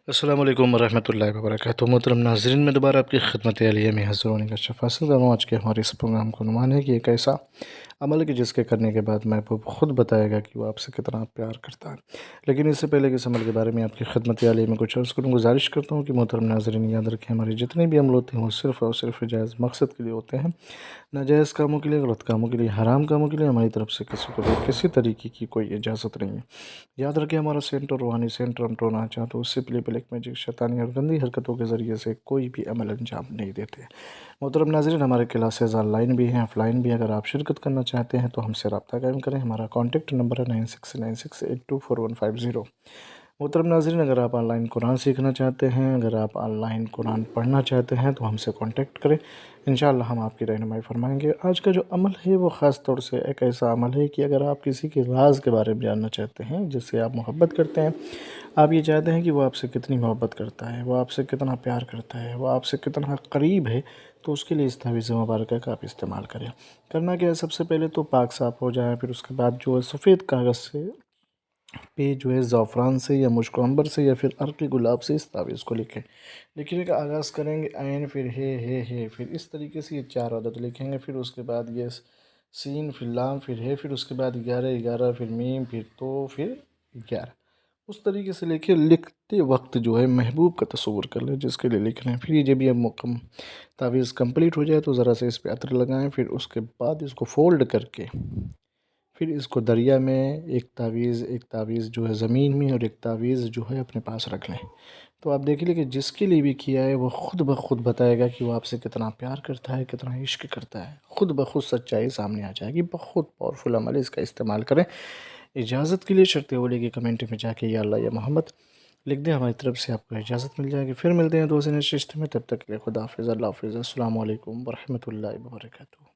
अस्सलामु अलैकुम वरहमतुल्लाहि वबरकातुहू। मोहतरम नाज़रीन, मैं दोबारा आपकी खिदमत अलिया में हाज़िर होने का शफ़ हासिल कर रहा हूँ। आज के हमारे इस प्रोग्राम का उन्वान है कि एक ऐसा अमल है कि जिसके करने के बाद महबूब ख़ुद बताएगा कि वो आपसे कितना प्यार करता है। लेकिन इससे पहले कि इस अमल के बारे में आपकी खिदमत अलिया में कुछ अर्ज़ करूँ, गुज़ारिश करता हूँ कि मोहतरम नाज़रीन याद रखें, हमारे जितने भी अमल होते हैं वो सिर्फ़ और सिर्फ जायज़ मकसद के लिए होते हैं। नाजायज़ कामों के लिए, गलत कामों के लिए, हराम कामों के लिए हमारी तरफ से किसी को भी किसी तरीके की कोई इजाज़त नहीं है। याद रखें, हमारा सेंटर रूहानी सेंटर हम टोना चाहते तो उससे प्ले ब्लैक मैजिक शैतानी और गंदी हरकतों के ज़रिए से कोई भी अमल अंजाम नहीं देते। मोहतरम नाज़रीन, हमारे क्लासेस ऑनलाइन भी हैं, ऑफलाइन भी। अगर आप शिरकत करना चाहते हैं तो हमसे रब्ता कायम करें। हमारा कॉन्टैक्ट नंबर है 9696824150। मोहतरम नाज़रीन, अगर आप ऑनलाइन कुरान सीखना चाहते हैं, अगर आप ऑनलाइन कुरान पढ़ना चाहते हैं तो हमसे कांटेक्ट करें। इंशाअल्लाह हम आपकी रहनुमाई फरमाएंगे। आज का जो अमल है वो ख़ास तौर से एक ऐसा अमल है कि अगर आप किसी के राज के बारे में जानना चाहते हैं, जिससे आप मोहब्बत करते हैं, आप ये चाहते हैं कि वो आपसे कितनी मोहब्बत करता है, वो आपसे कितना प्यार करता है, वो आपसे कितना करीब है, तो उसके लिए इस तावीज़ मुबारक का आप इस्तेमाल करें। करना क्या है, सबसे पहले तो पाक साफ़ हो जाए, फिर उसके बाद जो है सफ़ेद कागज़ से पे जो है ज़ाफ़रान से या मुश्क अंबर से या फिर अर्क़ गुलाब से इस तावीज़ को लिखें। लिखने का आगाज़ करेंगे ऐन, फिर हे, फिर इस तरीके से ये 4 अदद लिखेंगे। फिर उसके बाद ये सीन, फिर लाम, फिर है, फिर उसके बाद 11, फिर मीम, फिर तो, फिर 11। उस तरीके से लिखिए। लिखते वक्त जो है महबूब का तस्वुर कर लें जिसके लिए लिख रहे हैं। फिर ये जब ये तावीज़ कंप्लीट हो जाए तो ज़रा से इस पे अतर लगाएं। फिर उसके बाद इसको फ़ोल्ड करके फिर इसको दरिया में एक तावीज़ जो है ज़मीन में और एक तावीज़ जो है अपने पास रख लें। तो आप देख लीजिए कि जिसके लिए भी किया है वो ख़ुद ब ख़ुद बताएगा कि वो आपसे कितना प्यार करता है, कितना इश्क करता है। ख़ुद ब ख़ुद सच्चाई सामने आ जाएगी। बहुत पावरफुल अमल है, इसका इस्तेमाल करें। इजाज़त के लिए शर्त वो लेके कमेंट में जाके या अल्लाह या मोहम्मद लिख दें, हमारी तरफ से आपको इजाज़त मिल जाएगी। फिर मिलते हैं दोस्त नेक्स्ट रिश्ते में, तब तक के लिए खुदा हाफ़िज़, अल्लाह हाफ़िज़, अस्सलामु अलैकुम वरहमतुल्लाहि वबरकातुहू।